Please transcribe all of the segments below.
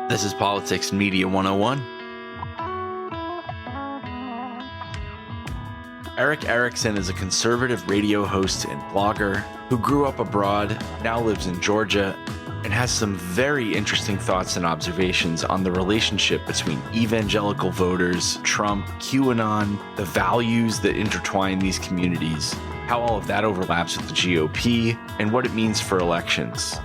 This is Politics Media 101. Erick Erickson is a conservative radio host and blogger who grew up abroad, now lives in Georgia, and has some very interesting thoughts and observations on the relationship between evangelical voters, Trump, QAnon, the values that intertwine these communities, how all of that overlaps with the GOP, and what it means for elections.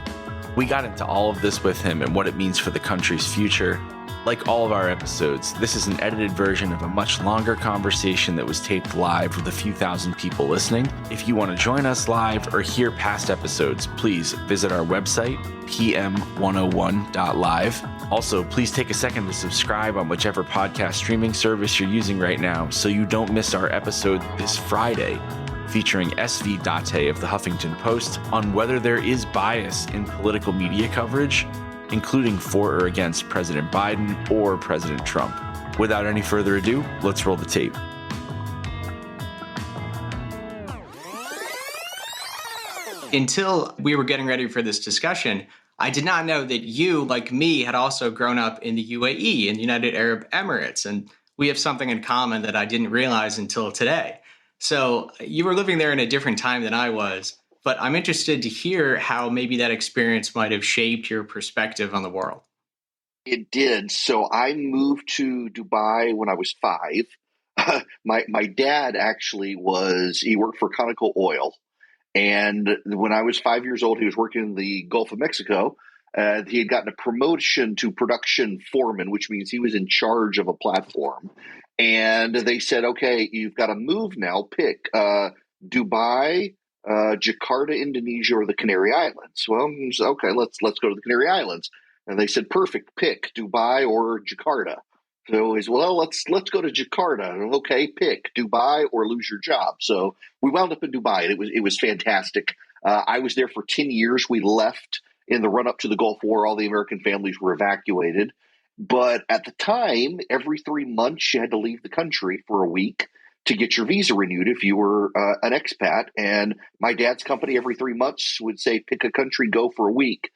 We got into all of this with him and what it means for the country's future. Like all of our episodes, this is an edited version of a much longer conversation that was taped live with a few thousand people listening. If you want to join us live or hear past episodes, please visit our website, pm101.live. Also, please take a second to subscribe on whichever podcast streaming service you're using right now so you don't miss our episode this Friday, featuring S.V. Date of the Huffington Post on whether there is bias in political media coverage, including for or against President Biden or President Trump. Without any further ado, let's roll the tape. Until we were getting ready for this discussion, I did not know that you, like me, had also grown up in the UAE, in the United Arab Emirates, and we have something in common that I didn't realize until today. So you were living there in a different time than I was, but I'm interested to hear how maybe that experience might have shaped your perspective on the world. It did. So I moved to Dubai when I was 5. My dad actually he worked for Conoco Oil. And when I was 5 years old, he was working in the Gulf of Mexico. He had gotten a promotion to production foreman, which means he was in charge of a platform. And they said, okay, you've got to move now. Pick Dubai, Jakarta, Indonesia, or the Canary Islands. Well, okay, let's go to the Canary Islands. And they said, perfect, pick Dubai or Jakarta. So he's, well, let's go to Jakarta. Okay, pick Dubai or lose your job. So we wound up in Dubai, and it was fantastic. I was there for 10 years. We left in the run up to the Gulf War. All the American families were evacuated. But at the time, every 3 months, you had to leave the country for a week to get your visa renewed if you were an expat. And my dad's company every 3 months would say, pick a country, go for a week.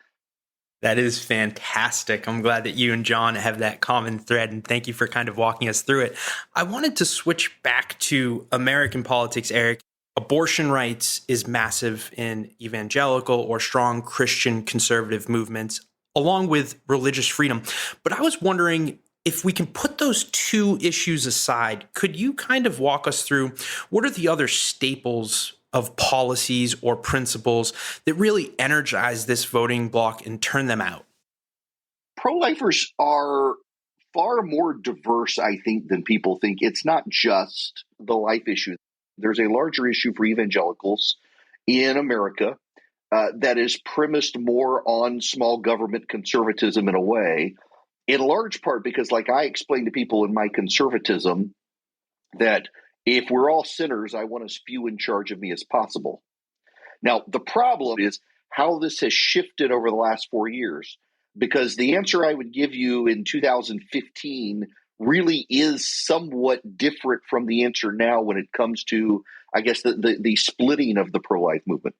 That is fantastic. I'm glad that you and John have that common thread, and thank you for kind of walking us through it. I wanted to switch back to American politics, Eric. Abortion rights is massive in evangelical or strong Christian conservative movements, along with religious freedom. But I was wondering if we can put those two issues aside, could you kind of walk us through what are the other staples of policies or principles that really energize this voting bloc and turn them out? Pro-lifers are far more diverse, I think, than people think. It's not just the life issue. There's a larger issue for evangelicals in America that is premised more on small government conservatism in a way, in large part because, like I explain to people in my conservatism, that if we're all sinners, I want as few in charge of me as possible. Now, the problem is how this has shifted over the last 4 years, because the answer I would give you in 2015 really is somewhat different from the answer now when it comes to, I guess, the splitting of the pro-life movement.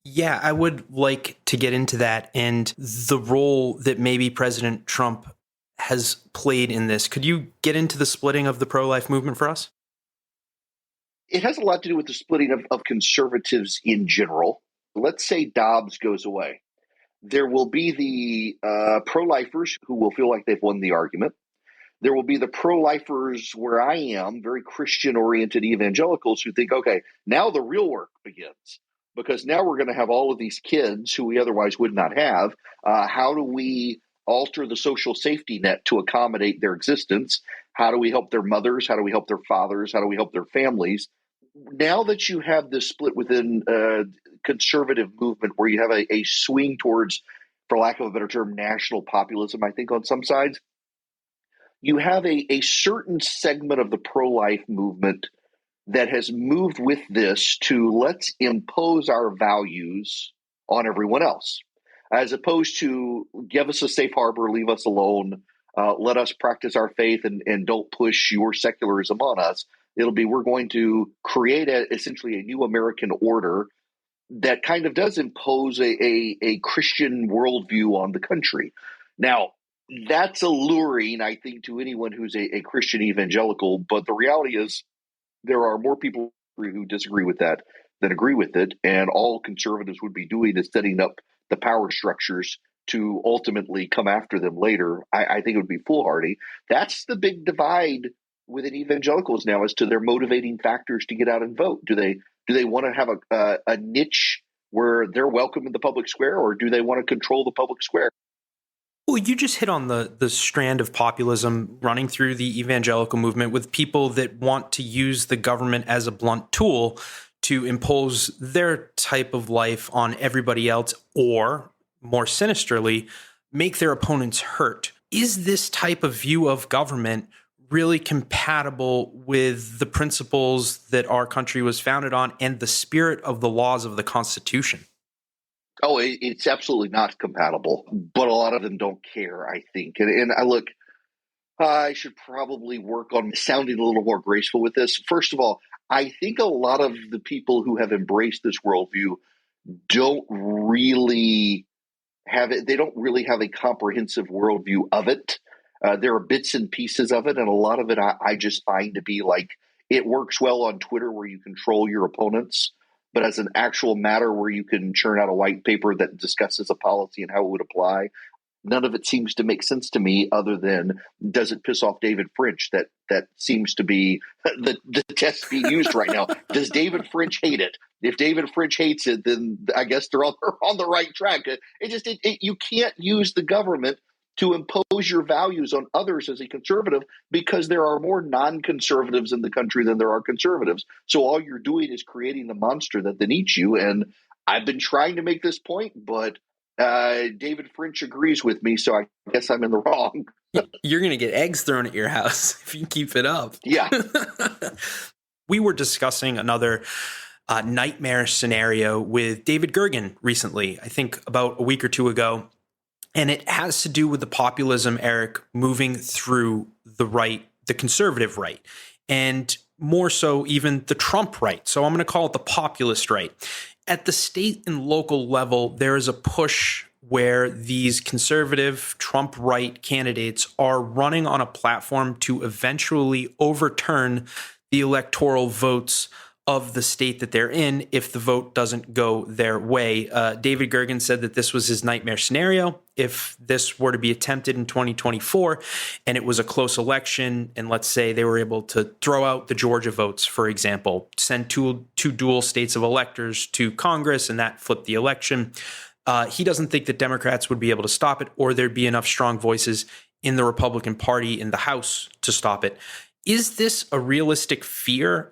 Yeah, I would like to get into that and the role that maybe President Trump has played in this. Could you get into the splitting of the pro-life movement for us? It has a lot to do with the splitting of conservatives in general. Let's say Dobbs goes away. There will be the pro-lifers who will feel like they've won the argument. There will be the pro-lifers where I am, very Christian-oriented evangelicals who think, okay, now the real work begins. Because now we're going to have all of these kids who we otherwise would not have. How do we alter the social safety net to accommodate their existence? How do we help their mothers? How do we help their fathers? How do we help their families? Now that you have this split within conservative movement where you have a swing towards, for lack of a better term, national populism, I think on some sides, you have a certain segment of the pro-life movement that has moved with this to let's impose our values on everyone else, as opposed to give us a safe harbor, leave us alone, let us practice our faith and don't push your secularism on us. It'll be, we're going to create essentially a new American order that kind of does impose a Christian worldview on the country. Now, that's alluring, I think, to anyone who's a Christian evangelical, but the reality is there are more people who disagree with that than agree with it, and all conservatives would be doing is setting up the power structures to ultimately come after them later. I think it would be foolhardy. That's the big divide within evangelicals now as to their motivating factors to get out and vote. Do they want to have a niche where they're welcome in the public square, or do they want to control the public square? Well, you just hit on the strand of populism running through the evangelical movement with people that want to use the government as a blunt tool to impose their type of life on everybody else, or more sinisterly, make their opponents hurt. Is this type of view of government really compatible with the principles that our country was founded on and the spirit of the laws of the Constitution? Oh, it's absolutely not compatible, but a lot of them don't care, I think. And I look, I should probably work on sounding a little more graceful with this. First of all, I think a lot of the people who have embraced this worldview don't really have it. They don't really have a comprehensive worldview of it. There are bits and pieces of it, and a lot of it I just find to be like, it works well on Twitter where you control your opponents, but as an actual matter where you can churn out a white paper that discusses a policy and how it would apply, none of it seems to make sense to me other than, does it piss off David French? That seems to be the test being used right now. Does David French hate it? If David French hates it, then I guess they're on the right track. You can't use the government to impose your values on others as a conservative, because there are more non-conservatives in the country than there are conservatives. So all you're doing is creating the monster that then eats you. And I've been trying to make this point, but David French agrees with me, so I guess I'm in the wrong. You're going to get eggs thrown at your house if you keep it up. Yeah. We were discussing another nightmare scenario with David Gergen recently, I think about a week or two ago. And it has to do with the populism, Eric, moving through the right, the conservative right, and more so even the Trump right. So I'm going to call it the populist right. At the state and local level, there is a push where these conservative Trump right candidates are running on a platform to eventually overturn the electoral votes of the state that they're in if the vote doesn't go their way. David Gergen said that this was his nightmare scenario. If this were to be attempted in 2024 and it was a close election, and let's say they were able to throw out the Georgia votes, for example, send two dual states of electors to Congress and that flipped the election, he doesn't think that Democrats would be able to stop it, or there'd be enough strong voices in the Republican Party in the House to stop it. Is this a realistic fear?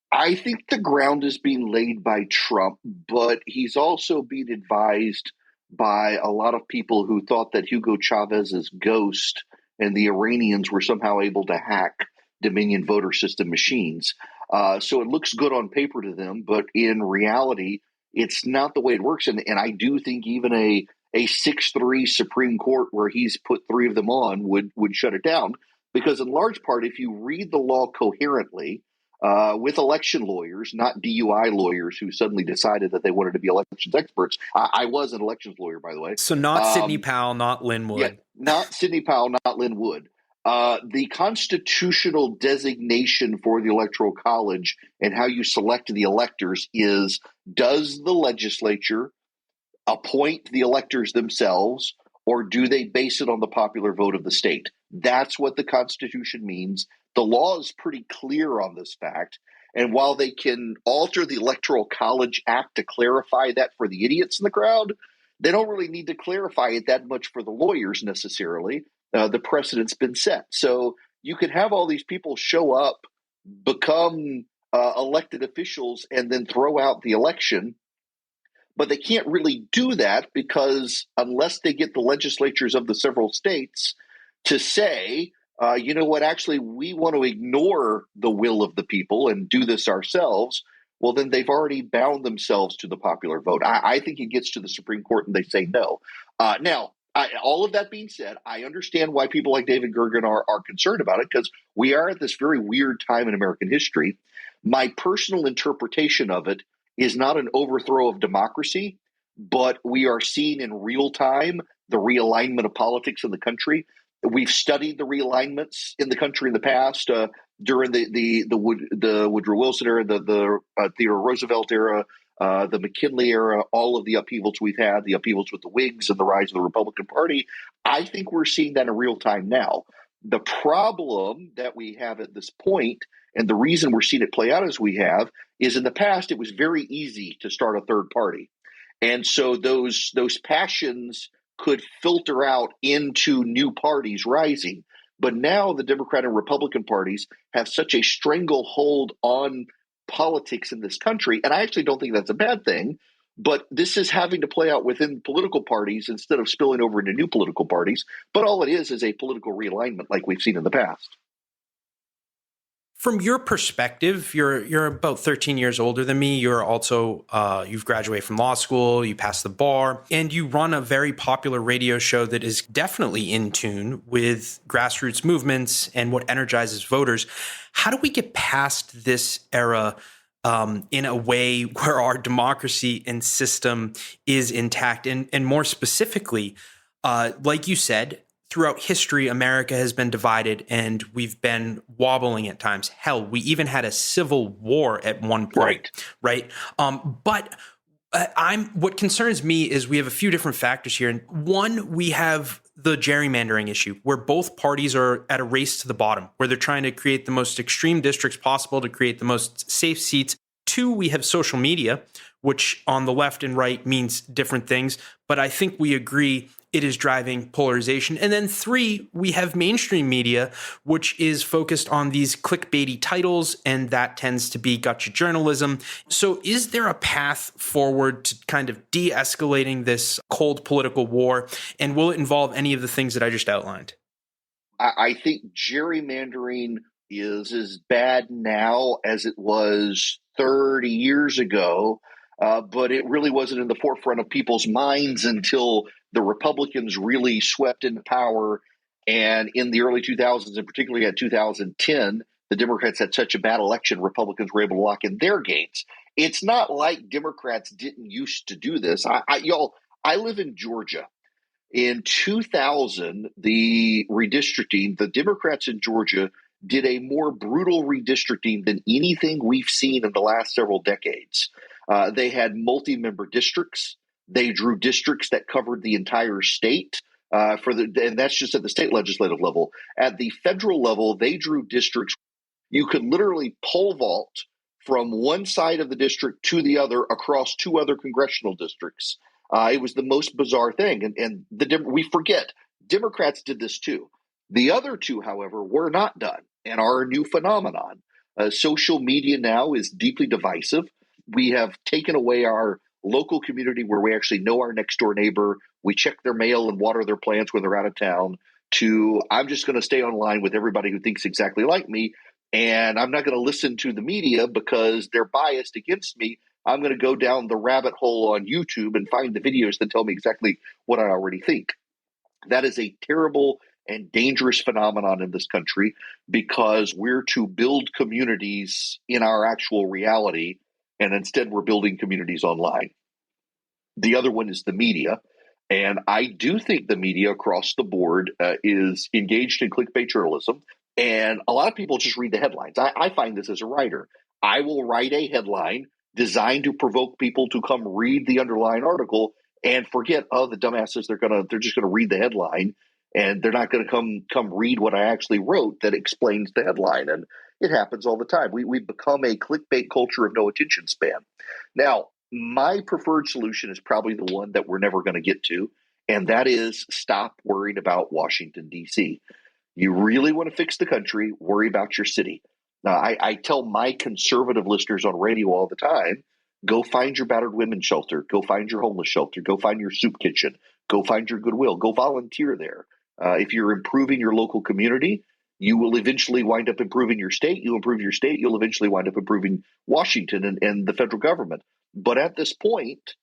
I think the ground is being laid by Trump, but he's also being advised by a lot of people who thought that Hugo Chavez's ghost and the Iranians were somehow able to hack Dominion voter system machines. So it looks good on paper to them, but in reality, it's not the way it works. And I do think even a 6-3 Supreme Court where he's put 3 of them on would shut it down, because in large part, if you read the law coherently, with election lawyers, not DUI lawyers who suddenly decided that they wanted to be elections experts. I was an elections lawyer, by the way. So not Sidney Powell, not Lynn Wood. Yeah, not Sidney Powell, not Lynn Wood. The constitutional designation for the Electoral College and how you select the electors is, does the legislature appoint the electors themselves, or do they base it on the popular vote of the state? That's what the Constitution means. The law is pretty clear on this fact. And while they can alter the Electoral College Act to clarify that for the idiots in the crowd, they don't really need to clarify it that much for the lawyers necessarily. The precedent's been set. So you can have all these people show up, become elected officials, and then throw out the election. But they can't really do that because unless they get the legislatures of the several states to say, you know what, actually, we want to ignore the will of the people and do this ourselves, well, then they've already bound themselves to the popular vote. I think it gets to the Supreme Court and they say no. Now, all of that being said, I understand why people like David Gergen are concerned about it, because we are at this very weird time in American history. My personal interpretation of it is not an overthrow of democracy, but we are seeing in real time the realignment of politics in the country. We've studied the realignments in the country in the past during the Woodrow Wilson era, the Theodore Roosevelt era, the McKinley era, all of the upheavals we've had, the upheavals with the Whigs and the rise of the Republican Party. I think we're seeing that in real time now. The problem that we have at this point, and the reason we're seeing it play out as we have, is in the past it was very easy to start a third party. And so those passions could filter out into new parties rising. But now the Democrat and Republican parties have such a stranglehold on politics in this country. And I actually don't think that's a bad thing. But this is having to play out within political parties instead of spilling over into new political parties. But all it is a political realignment like we've seen in the past. From your perspective, you're about 13 years older than me. You're also, you've graduated from law school, you passed the bar, and you run a very popular radio show that is definitely in tune with grassroots movements and what energizes voters. How do we get past this era in a way where our democracy and system is intact? And more specifically, like you said, throughout history, America has been divided and we've been wobbling at times. Hell, we even had a civil war at one point, right? But what concerns me is we have a few different factors here. And one, we have the gerrymandering issue where both parties are at a race to the bottom, where they're trying to create the most extreme districts possible to create the most safe seats. Two, we have social media, which on the left and right means different things. But I think we agree it is driving polarization. And then three, we have mainstream media, which is focused on these clickbaity titles, and that tends to be gotcha journalism. So is there a path forward to kind of de-escalating this cold political war? And will it involve any of the things that I just outlined? I think gerrymandering is as bad now as it was 30 years ago, but it really wasn't in the forefront of people's minds until the Republicans really swept into power. And in the early 2000s, and particularly at 2010, the Democrats had such a bad election, Republicans were able to lock in their gains. It's not like Democrats didn't used to do this. I live in Georgia. In 2000, the redistricting, the Democrats in Georgia did a more brutal redistricting than anything we've seen in the last several decades. They had multi-member districts. They drew districts that covered the entire state, and that's just at the state legislative level. At the federal level, they drew districts. You could literally pole vault from one side of the district to the other across two other congressional districts. It was the most bizarre thing, and we forget Democrats did this too. The other two, however, were not done and are a new phenomenon. Social media now is deeply divisive. We have taken away our local community where we actually know our next door neighbor. We check their mail and water their plants when they're out of town, to I'm just going to stay online with everybody who thinks exactly like me. And I'm not going to listen to the media because they're biased against me. I'm going to go down the rabbit hole on YouTube and find the videos that tell me exactly what I already think. That is a terrible and dangerous phenomenon in this country because we're to build communities in our actual reality, and instead we're building communities online. The other one is the media. And I do think the media across the board is engaged in clickbait journalism. And a lot of people just read the headlines. I find this as a writer. I will write a headline designed to provoke people to come read the underlying article and forget, the dumbasses, they're just gonna read the headline and they're not gonna come read what I actually wrote that explains the headline. And it happens all the time. We've become a clickbait culture of no attention span. Now, my preferred solution is probably the one that we're never going to get to, and that is stop worrying about Washington, D.C. You really want to fix the country, worry about your city. Now, I tell my conservative listeners on radio all the time, go find your battered women's shelter, go find your homeless shelter, go find your soup kitchen, go find your Goodwill, go volunteer there. If you're improving your local community, you will eventually wind up improving your state. You improve your state, you'll eventually wind up improving Washington and the federal government. But at this point,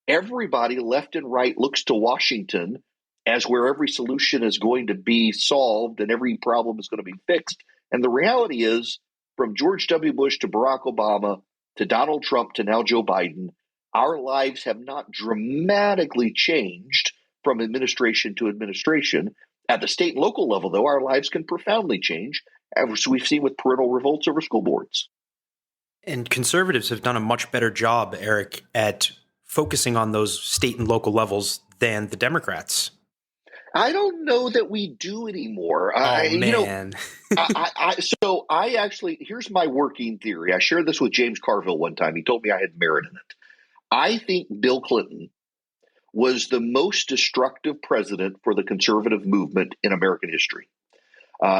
everybody left and right looks to Washington as where every solution is going to be solved and every problem is going to be fixed. And the reality is, from George W. Bush to Barack Obama to Donald Trump to now Joe Biden, our lives have not dramatically changed from administration to administration. At the state and local level, though, our lives can profoundly change, as we've seen with parental revolts over school boards. And conservatives have done a much better job, Eric, at focusing on those state and local levels than the Democrats. I don't know that we do anymore. Man. So I actually, here's my working theory. I shared this with James Carville one time. He told me I had merit in it. I think Bill Clinton was the most destructive president for the conservative movement in American history.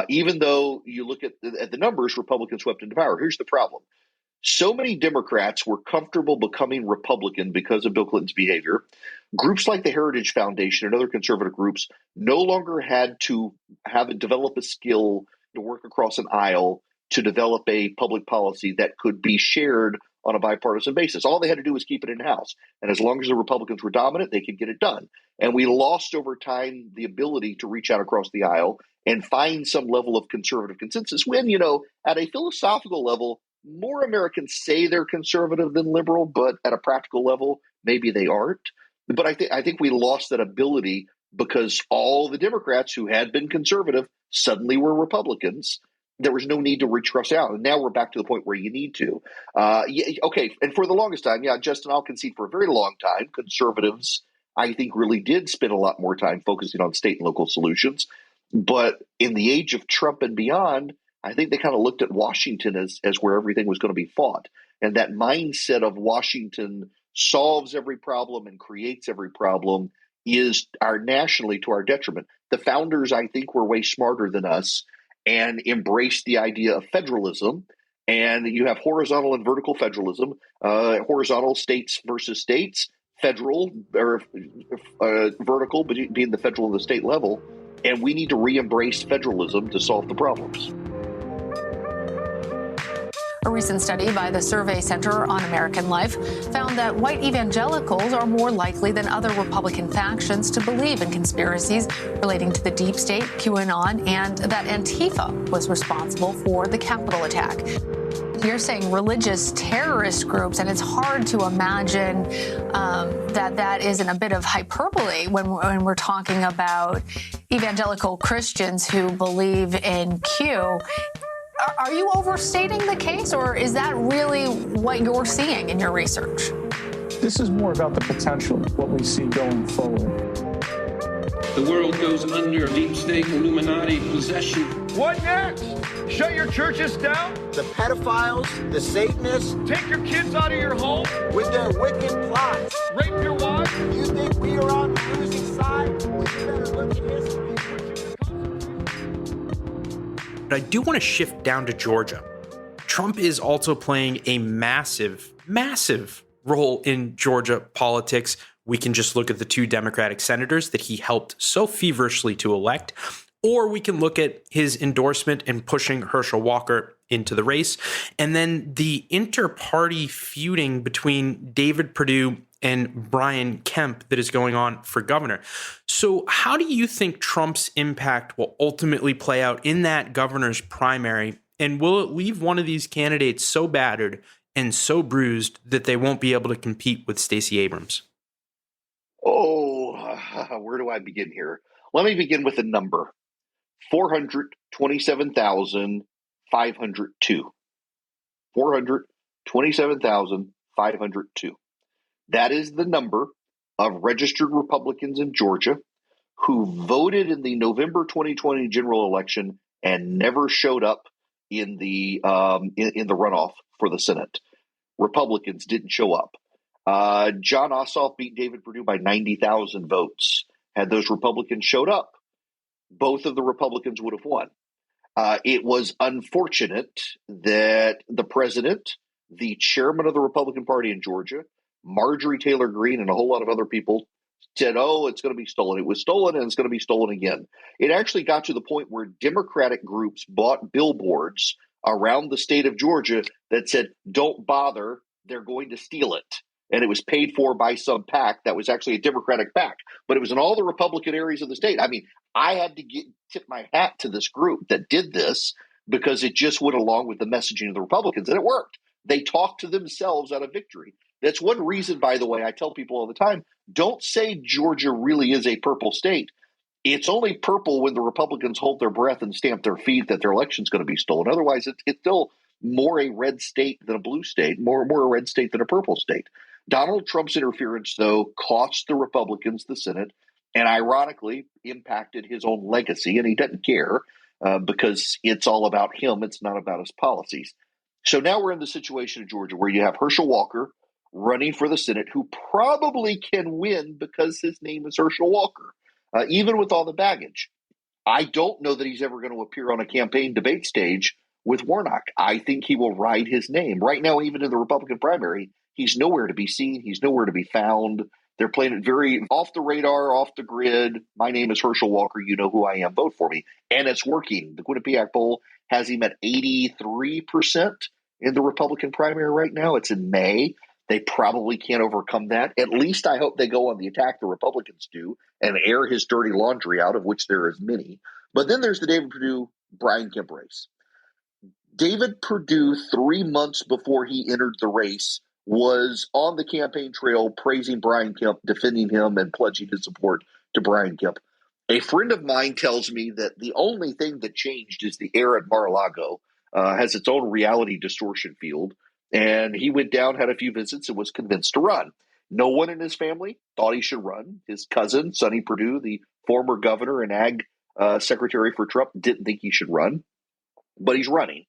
Even though you look at the numbers, Republicans swept into power. Here's the problem. So many Democrats were comfortable becoming Republican because of Bill Clinton's behavior. Groups like the Heritage Foundation and other conservative groups no longer had to develop a skill to work across an aisle to develop a public policy that could be shared on a bipartisan basis. All they had to do was keep it in-house. And as long as the Republicans were dominant, they could get it done. And we lost over time the ability to reach out across the aisle and find some level of conservative consensus when, at a philosophical level, more Americans say they're conservative than liberal, but at a practical level, maybe they aren't. But I think we lost that ability because all the Democrats who had been conservative suddenly were Republicans. There was no need to reach across out. And now we're back to the point where you need to. Okay. And for the longest time, Justin, I'll concede for a very long time, conservatives, I think, really did spend a lot more time focusing on state and local solutions. But in the age of Trump and beyond, I think they kind of looked at Washington as where everything was going to be fought. And that mindset of Washington solves every problem and creates every problem is nationally to our detriment. The founders, I think, were way smarter than us and embraced the idea of federalism. And you have horizontal and vertical federalism, horizontal states versus states, federal or vertical being the federal and the state level. And we need to re-embrace federalism to solve the problems. A recent study by the Survey Center on American Life found that white evangelicals are more likely than other Republican factions to believe in conspiracies relating to the deep state, QAnon, and that Antifa was responsible for the Capitol attack. You're saying religious terrorist groups, and it's hard to imagine that isn't a bit of hyperbole when we're talking about evangelical Christians who believe in Q. Are you overstating the case, or is that really what you're seeing in your research? This is more about the potential, what we see going forward. The world goes under deep state Illuminati possession. What next? Shut your churches down? The pedophiles, the Satanists. Take your kids out of your home? With their wicked plots. Rape your wife? You think we are on the losing side? Well, you better look at history. But I do want to shift down to Georgia. Trump is also playing a massive, massive role in Georgia politics. We can just look at the two Democratic senators that he helped so feverishly to elect, or we can look at his endorsement and pushing Herschel Walker into the race, and then the inter-party feuding between David Perdue and Brian Kemp that is going on for governor. So how do you think Trump's impact will ultimately play out in that governor's primary? And will it leave one of these candidates so battered and so bruised that they won't be able to compete with Stacey Abrams? Where do I begin here? Let me begin with a number. 427,502. 427,502. That is the number of registered Republicans in Georgia who voted in the November 2020 general election and never showed up in the runoff for the Senate. Republicans didn't show up. John Ossoff beat David Perdue by 90,000 votes. Had those Republicans showed up, both of the Republicans would have won. It was unfortunate that the president, the chairman of the Republican Party in Georgia, Marjorie Taylor Greene, and a whole lot of other people said, it's going to be stolen. It was stolen, and it's going to be stolen again. It actually got to the point where Democratic groups bought billboards around the state of Georgia that said, don't bother, they're going to steal it. And it was paid for by some PAC that was actually a Democratic PAC. But it was in all the Republican areas of the state. I mean, I had to tip my hat to this group that did this because it just went along with the messaging of the Republicans, and it worked. They talked to themselves out of victory. That's one reason, by the way, I tell people all the time, don't say Georgia really is a purple state. It's only purple when the Republicans hold their breath and stamp their feet that their election's going to be stolen. Otherwise, it's still more a red state than a blue state, more a red state than a purple state. Donald Trump's interference, though, cost the Republicans the Senate and ironically impacted his own legacy, and he doesn't care because it's all about him. It's not about his policies. So now we're in the situation in Georgia where you have Herschel Walker running for the Senate, who probably can win because his name is Herschel Walker, even with all the baggage. I don't know that he's ever going to appear on a campaign debate stage with Warnock. I think he will ride his name. Right now, even in the Republican primary, he's nowhere to be seen. He's nowhere to be found. They're playing it very off the radar, off the grid. My name is Herschel Walker. You know who I am. Vote for me. And it's working. The Quinnipiac poll has him at 83% in the Republican primary right now. It's in May. They probably can't overcome that. At least I hope they go on the attack the Republicans do and air his dirty laundry out, of which there is many. But then there's the David Perdue-Brian Kemp race. David Perdue, 3 months before he entered the race, was on the campaign trail praising Brian Kemp, defending him, and pledging his support to Brian Kemp. A friend of mine tells me that the only thing that changed is the air at Mar-a-Lago has its own reality distortion field, and he went down, had a few visits, and was convinced to run. No one in his family thought he should run. His cousin, Sonny Perdue, the former governor and ag secretary for Trump, didn't think he should run, but he's running.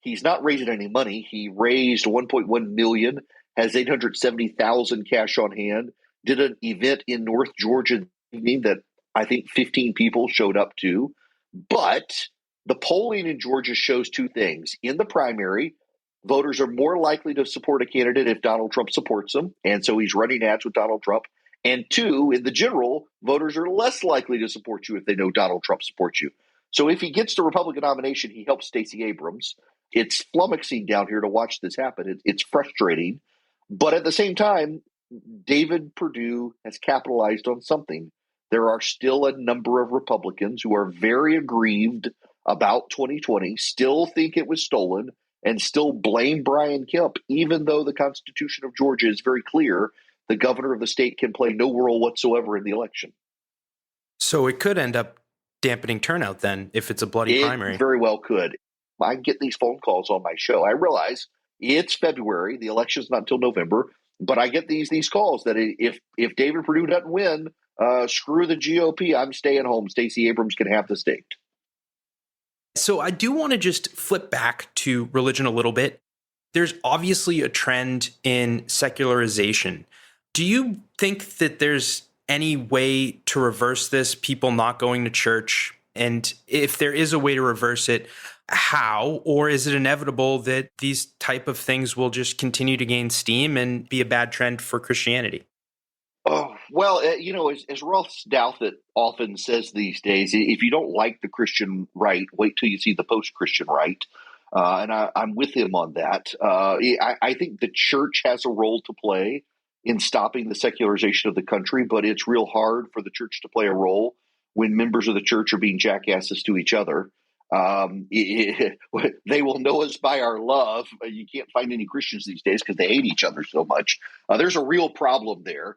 He's not raising any money. He raised $1.1 million, has $870,000 cash on hand, did an event in North Georgia that I think 15 people showed up to. But the polling in Georgia shows two things. In the primary, voters are more likely to support a candidate if Donald Trump supports them, and so he's running ads with Donald Trump. And two, in the general, voters are less likely to support you if they know Donald Trump supports you. So if he gets the Republican nomination, he helps Stacey Abrams. It's flummoxing down here to watch this happen. It's frustrating. But at the same time, David Perdue has capitalized on something. There are still a number of Republicans who are very aggrieved about 2020, still think it was stolen, and still blame Brian Kemp, even though the Constitution of Georgia is very clear. The governor of the state can play no role whatsoever in the election. So it could end up dampening turnout then if it's a bloody primary. It very well could. I get these phone calls on my show. I realize it's February. The election's not until November. But I get these calls that if David Perdue doesn't win, screw the GOP. I'm staying home. Stacey Abrams can have the state. So I do want to just flip back to religion a little bit. There's obviously a trend in secularization. Do you think that there's any way to reverse this, people not going to church? And if there is a way to reverse it, how? Or is it inevitable that these type of things will just continue to gain steam and be a bad trend for Christianity? Oh, well, as Ross Douthat often says these days, if you don't like the Christian right, wait till you see the post-Christian right. And I'm with him on that. I think the church has a role to play in stopping the secularization of the country, but it's real hard for the church to play a role when members of the church are being jackasses to each other. They will know us by our love. You can't find any Christians these days because they hate each other so much. There's a real problem there.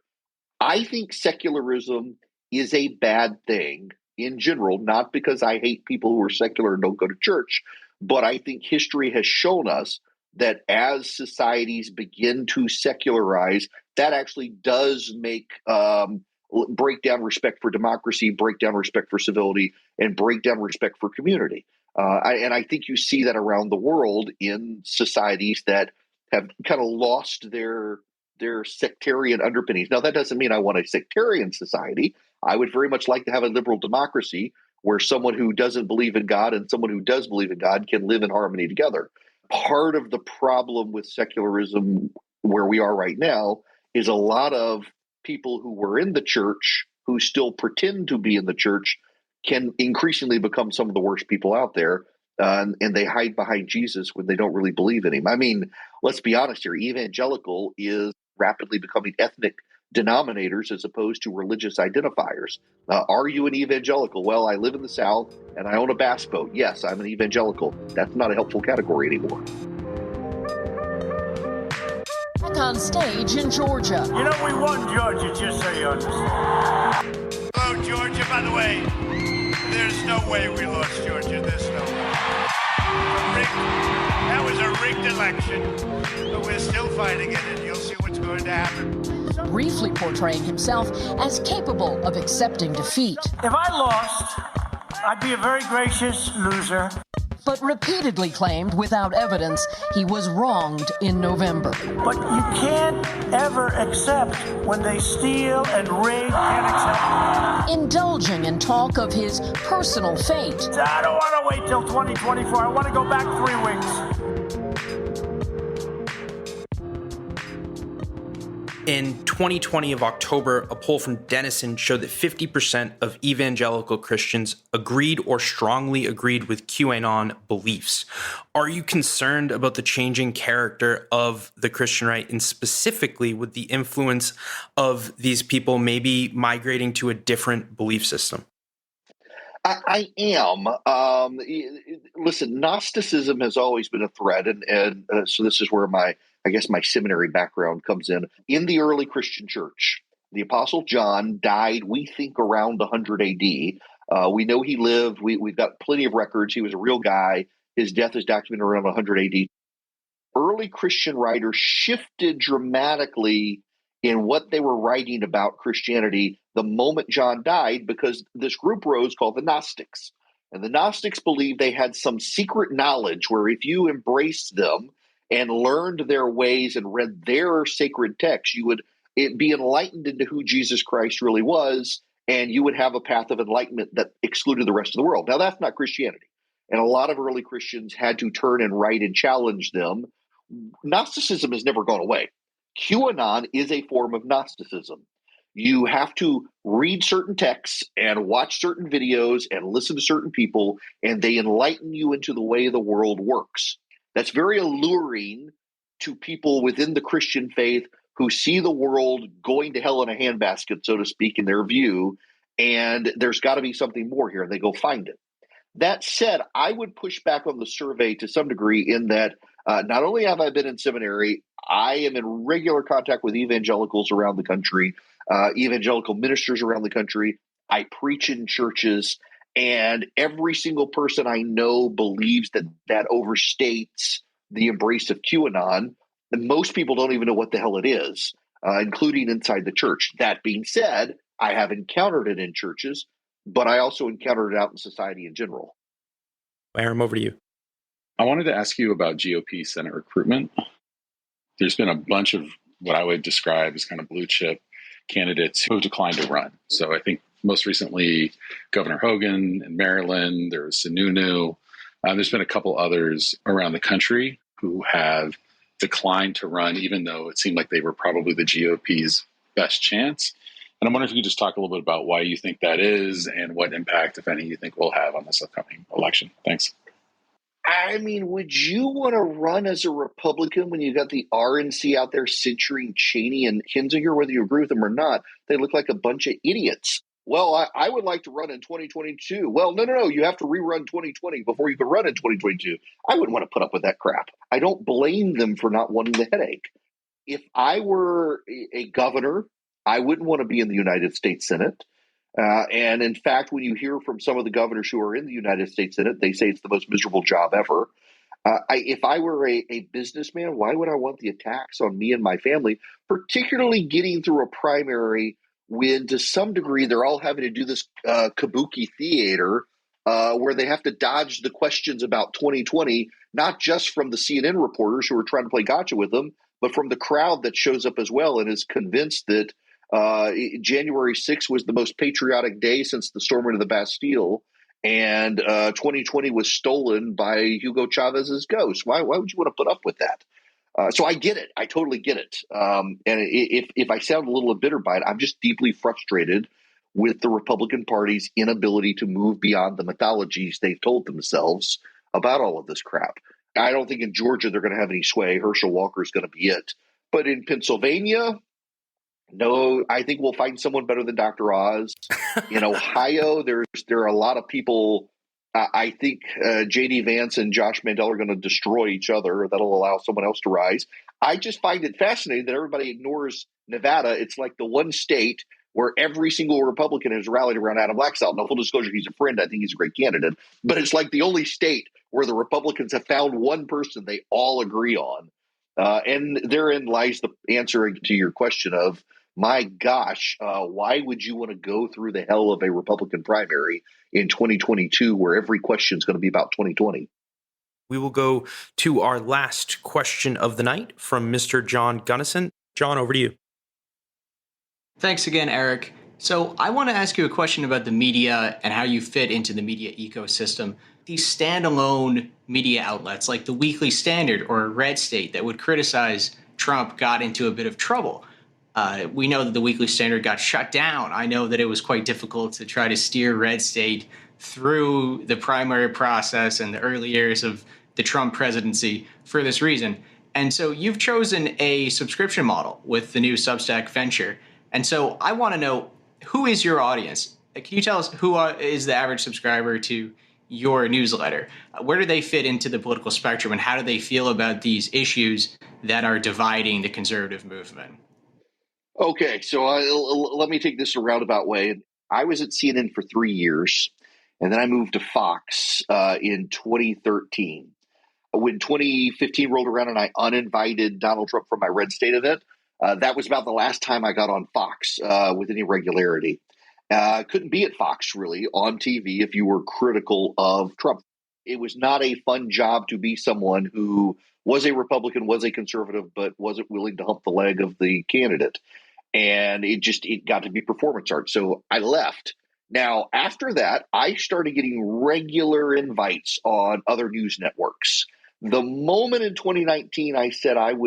I think secularism is a bad thing in general, not because I hate people who are secular and don't go to church, but I think history has shown us that as societies begin to secularize, that actually does make break down respect for democracy, break down respect for civility, and break down respect for community. And I think you see that around the world in societies that have kind of lost their sectarian underpinnings. Now, that doesn't mean I want a sectarian society. I would very much like to have a liberal democracy where someone who doesn't believe in God and someone who does believe in God can live in harmony together. Part of the problem with secularism where we are right now is a lot of people who were in the church who still pretend to be in the church can increasingly become some of the worst people out there. And they hide behind Jesus when they don't really believe in him. I mean, let's be honest here. Evangelical is rapidly becoming ethnic denominators as opposed to religious identifiers. Are you an evangelical? Well, I live in the South and I own a bass boat. Yes, I'm an evangelical. That's not a helpful category anymore. back on stage in Georgia. You know, we won Georgia, just so you understand. Hello, Georgia. By the way, there's no way we lost Georgia. There's no way. That was a rigged election, but we're still fighting it, and you'll see what's going to happen. Briefly portraying himself as capable of accepting defeat. If I lost, I'd be a very gracious loser. But repeatedly claimed without evidence he was wronged in November. But you can't ever accept when they steal and rig. Can't accept. Indulging in talk of his personal fate. I don't want to wait till 2024. I want to go back 3 weeks. In 2020 of October, a poll from Denison showed that 50% of evangelical Christians agreed or strongly agreed with QAnon beliefs. Are you concerned about the changing character of the Christian right, and specifically with the influence of these people maybe migrating to a different belief system? I am. Listen, Gnosticism has always been a threat, and so this is where my seminary background comes in. In the early Christian church, the Apostle John died, we think, around 100 A.D. We know he lived. We've got plenty of records. He was a real guy. His death is documented around 100 A.D. Early Christian writers shifted dramatically in what they were writing about Christianity the moment John died, because this group rose called the Gnostics. And the Gnostics believed they had some secret knowledge where if you embraced them and learned their ways and read their sacred texts, you would be enlightened into who Jesus Christ really was, and you would have a path of enlightenment that excluded the rest of the world. Now, that's not Christianity. And a lot of early Christians had to turn and write and challenge them. Gnosticism has never gone away. QAnon is a form of Gnosticism. You have to read certain texts and watch certain videos and listen to certain people, and they enlighten you into the way the world works. That's very alluring to people within the Christian faith who see the world going to hell in a handbasket, so to speak, in their view, and there's got to be something more here, and they go find it. That said, I would push back on the survey to some degree in that not only have I been in seminary, I am in regular contact with evangelicals around the country, evangelical ministers around the country. I preach in churches, and every single person I know believes that overstates the embrace of QAnon. And most people don't even know what the hell it is, including inside the church. That being said, I have encountered it in churches, but I also encountered it out in society in general. Aaron, over to you. I wanted to ask you about GOP Senate recruitment. There's been a bunch of what I would describe as kind of blue chip candidates who have declined to run. So I think most recently, Governor Hogan in Maryland, there's Sununu. There's been a couple others around the country who have declined to run, even though it seemed like they were probably the GOP's best chance. And I'm wondering if you could just talk a little bit about why you think that is and what impact, if any, you think will have on this upcoming election. Thanks. I mean, would you want to run as a Republican when you got the RNC out there censuring Cheney and Kinzinger, whether you agree with them or not? They look like a bunch of idiots. Well, I would like to run in 2022. Well, no. You have to rerun 2020 before you can run in 2022. I wouldn't want to put up with that crap. I don't blame them for not wanting the headache. If I were a governor, I wouldn't want to be in the United States Senate. And in fact, when you hear from some of the governors who are in the United States Senate, they say it's the most miserable job ever. If I were a businessman, why would I want the attacks on me and my family, particularly getting through a primary when to some degree they're all having to do this kabuki theater where they have to dodge the questions about 2020, not just from the CNN reporters who are trying to play gotcha with them, but from the crowd that shows up as well and is convinced that January 6th was the most patriotic day since the storming of the Bastille, and 2020 was stolen by Hugo Chavez's ghost. Why would you want to put up with that? So I get it. I totally get it. And if I sound a little bitter by it, I'm just deeply frustrated with the Republican Party's inability to move beyond the mythologies they've told themselves about all of this crap. I don't think in Georgia they're going to have any sway. Herschel Walker is going to be it. But in Pennsylvania, no, I think we'll find someone better than Dr. Oz. In Ohio, there are a lot of people. I think J.D. Vance and Josh Mandel are going to destroy each other. That'll allow someone else to rise. I just find it fascinating that everybody ignores Nevada. It's like the one state where every single Republican has rallied around Adam Laxalt. Now, full disclosure, he's a friend. I think he's a great candidate. But it's like the only state where the Republicans have found one person they all agree on. And therein lies the answer to your question of, my gosh, why would you want to go through the hell of a Republican primary in 2022 where every question is going to be about 2020? We will go to our last question of the night from Mr. John Gunnison. John, over to you. Thanks again, Eric. So I want to ask you a question about the media and how you fit into the media ecosystem. These standalone media outlets like the Weekly Standard or Red State that would criticize Trump got into a bit of trouble. We know that the Weekly Standard got shut down. I know that it was quite difficult to try to steer Red State through the primary process and the early years of the Trump presidency for this reason. And so you've chosen a subscription model with the new Substack venture. And so I want to know, who is your audience? Can you tell us who is the average subscriber to your newsletter? Where do they fit into the political spectrum, and how do they feel about these issues that are dividing the conservative movement? Okay, so let me take this a roundabout way. I was at CNN for 3 years, and then I moved to Fox in 2013. When 2015 rolled around and I uninvited Donald Trump from my Red State event, that was about the last time I got on Fox with any regularity. Couldn't be at Fox, really, on TV if you were critical of Trump. It was not a fun job to be someone who was a Republican, was a conservative, but wasn't willing to hump the leg of the candidate. And it got to be performance art. So I left. Now, after that, I started getting regular invites on other news networks. The moment in 2019 I said I'd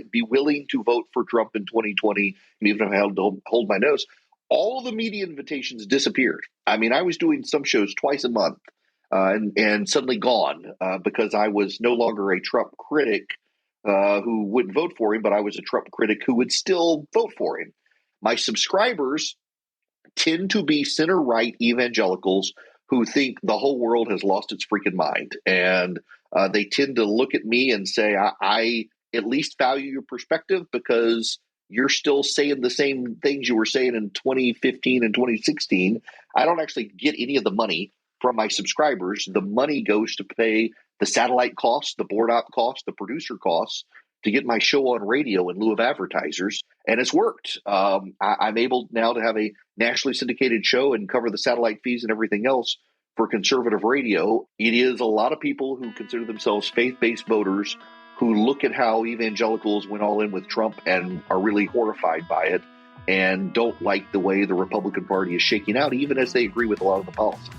be willing to vote for Trump in 2020, even if I had to hold my nose, all the media invitations disappeared. I mean, I was doing some shows twice a month and suddenly gone because I was no longer a Trump critic who wouldn't vote for him, but I was a Trump critic who would still vote for him. My subscribers tend to be center-right evangelicals who think the whole world has lost its freaking mind. And they tend to look at me and say, I at least value your perspective because you're still saying the same things you were saying in 2015 and 2016. I don't actually get any of the money from my subscribers. The money goes to pay the satellite costs, the board op costs, the producer costs to get my show on radio in lieu of advertisers. And it's worked. I'm able now to have a nationally syndicated show and cover the satellite fees and everything else for conservative radio. It is a lot of people who consider themselves faith-based voters who look at how evangelicals went all in with Trump and are really horrified by it and don't like the way the Republican Party is shaking out, even as they agree with a lot of the policy.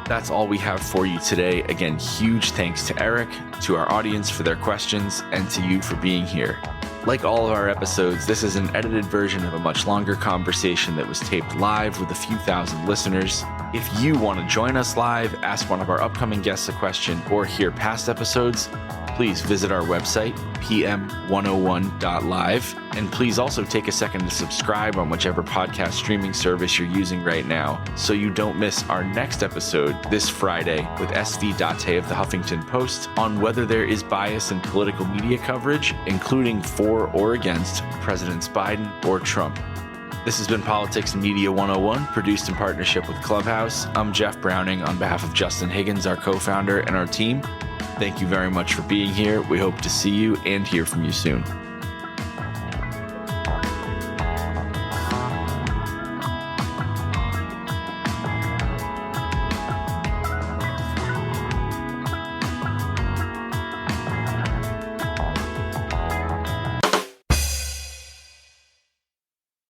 That's all we have for you today. Again, huge thanks to Eric, to our audience for their questions, and to you for being here. Like all of our episodes, this is an edited version of a much longer conversation that was taped live with a few thousand listeners. If you want to join us live, ask one of our upcoming guests a question, or hear past episodes, please visit our website, pm101.live. And please also take a second to subscribe on whichever podcast streaming service you're using right now so you don't miss our next episode this Friday with SV Date of the Huffington Post on whether there is bias in political media coverage, including for or against Presidents Biden or Trump. This has been Politics and Media 101, produced in partnership with Clubhouse. I'm Jeff Browning on behalf of Justin Higgins, our co-founder, and our team. Thank you very much for being here. We hope to see you and hear from you soon.